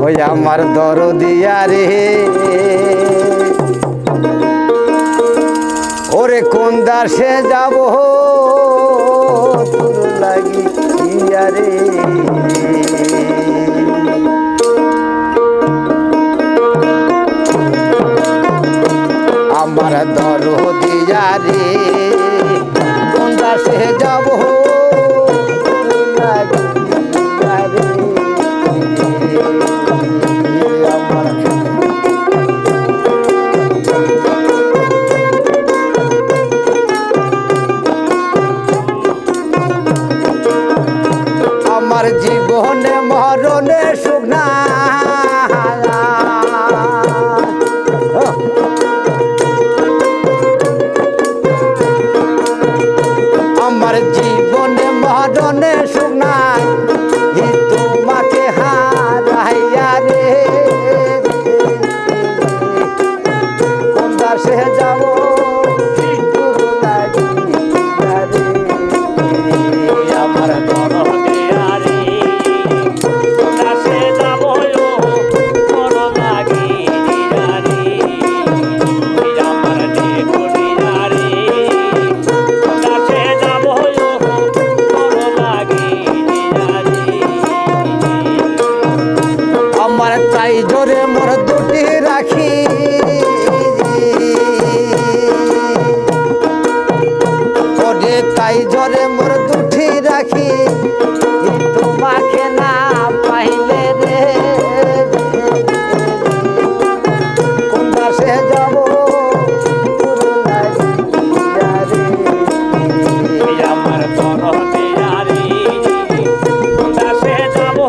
ওই আমার দরদিয়া রে ওরে কোন দাসে যাব তোর লাগি রে আমার দরদিয়া রে কোন দাসে যাব আমার জীবনে মরণে সুখ না আমার জীবনে মরণে সুখ নাই তোমাকে হারাইয়া রে কোন দাসে যাব আমার তাই জোরে মোর দুটি রাখি ওরে তাই জোরে মোর দুটি রাখি তোমাকে না পাইলে রে কোন দাসে যাব আমার দরদিয়া রে কোন দাসে যাব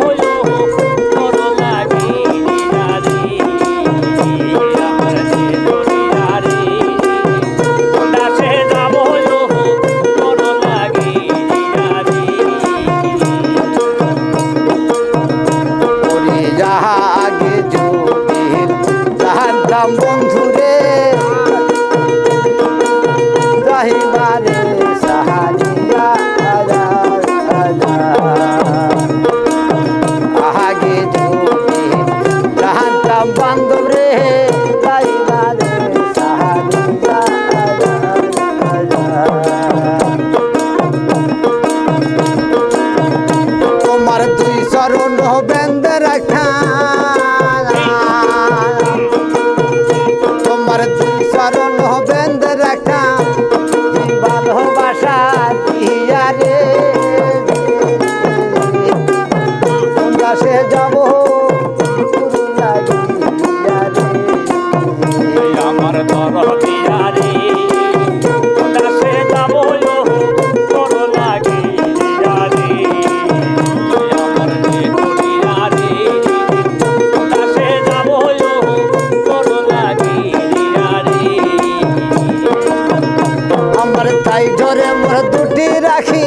বন্ধুরে যাইবারে সাহায্যা আগে যদি জানতাম বান্ধব রে যাইবারে সাহায্যা তোমার দুই চরণ বেঁধে রাখা চরণ বেঁধে রাখা ভালোবাসা দিয়া রে কোন দাসে যাব আমার দরদিয়া রে কোন দাসে যাব তোর লাগি রে আমার দরদিয়া রে কোন দাসে যাব তোর লাগি আমার তাই ধরে মোর দুটি রাখি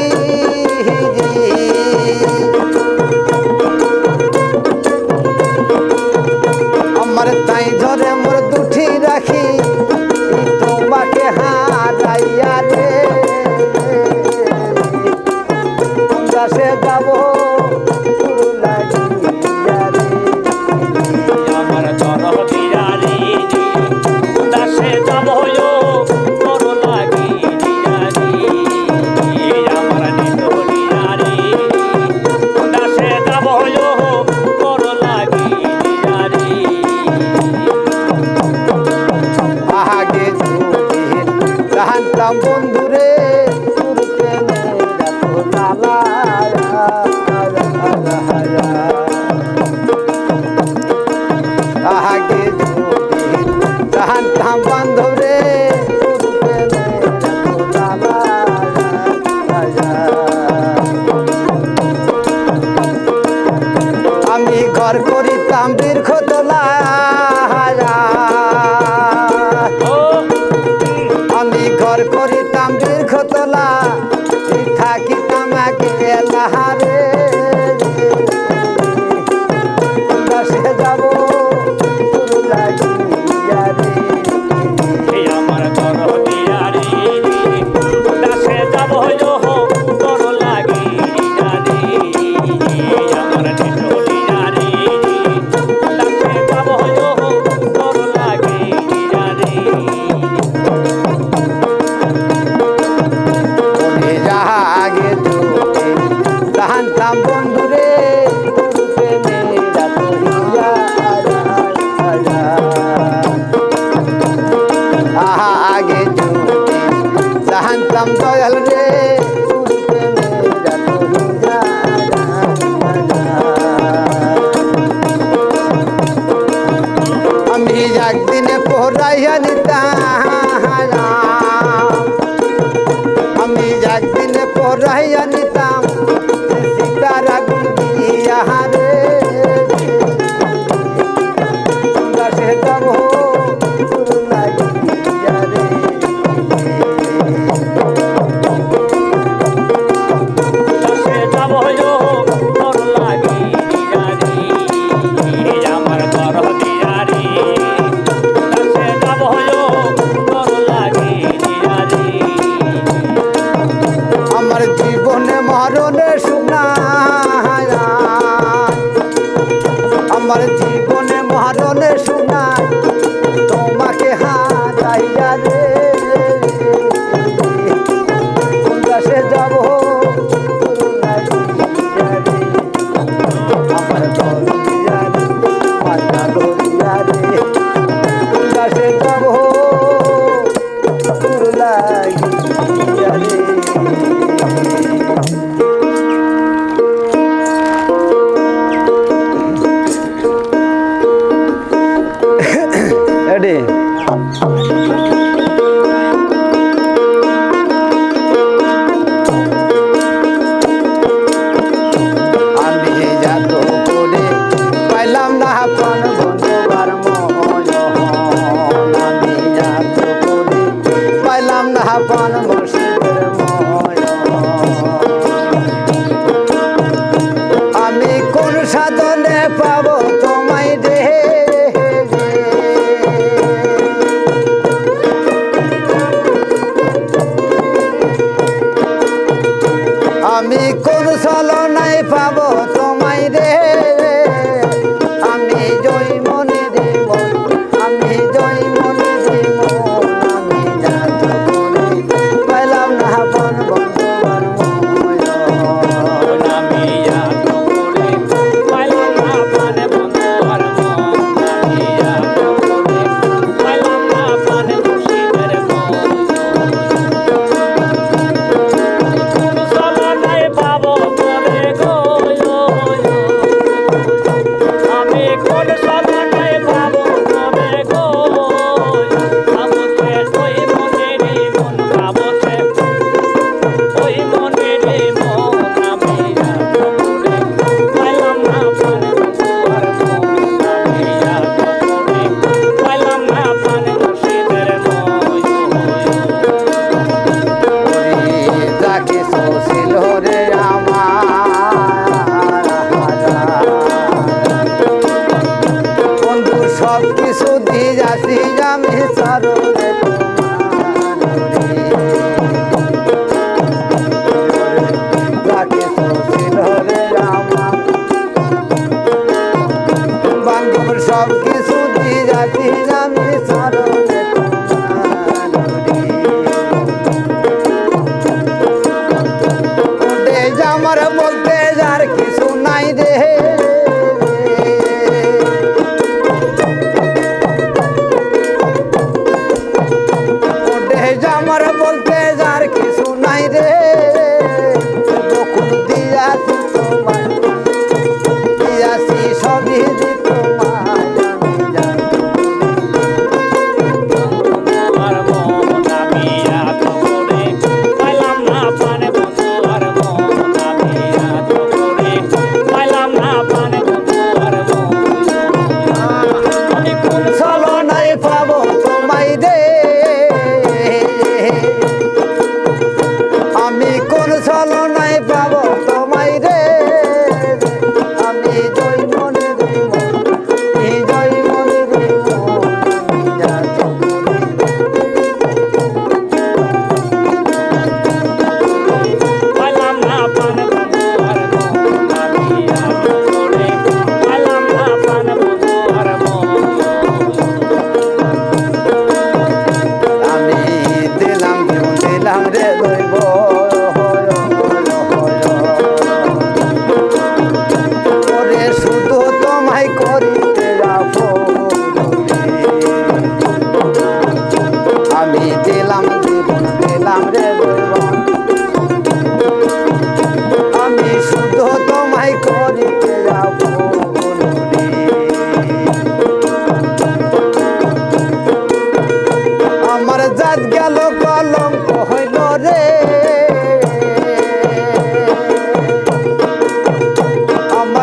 আমার তাই ধরে মোর দুটি রাখি তোমাকে হারাইয়া রে কোন দাসে যাব আমার দরদিয়া রে কোন দাসে যাব বন্ধুরে আগে জানতাম বান্ধবরে আমি ঘর করিতাম দীর্ঘতলা আমি ঘর করিতাম দীর্ঘতলা থাকিতাম এলাহারে দাসে যাব আমার দরদিয়া রে দাসে যাব তোর লাগি রে আমার দরদিয়া রে বন্ধুরে তোর প্রেমের এত হিয়া আহা আগে যদি জানতাম দয়াল রে তোর প্রেমের এত হিয়া আমি একদিনে পড়াইয়া নিতাম আমি একদিনে পড়াইয়া নিতাম সীতার আগুন দিয়া রে গাছে যাব তোর লাগিয়া রে দাসে যাব তোর লাগিয়া রে আমার ঘর দিয়া রে দাসে যাব তোর লাগিয়া রে আমার জীবনে মরণে শোনা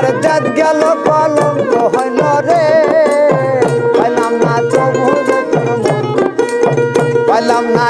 আমার জাত গেল কলঙ্ক হইল রে পাইলাম না তবু রে তোর মন পাইলাম না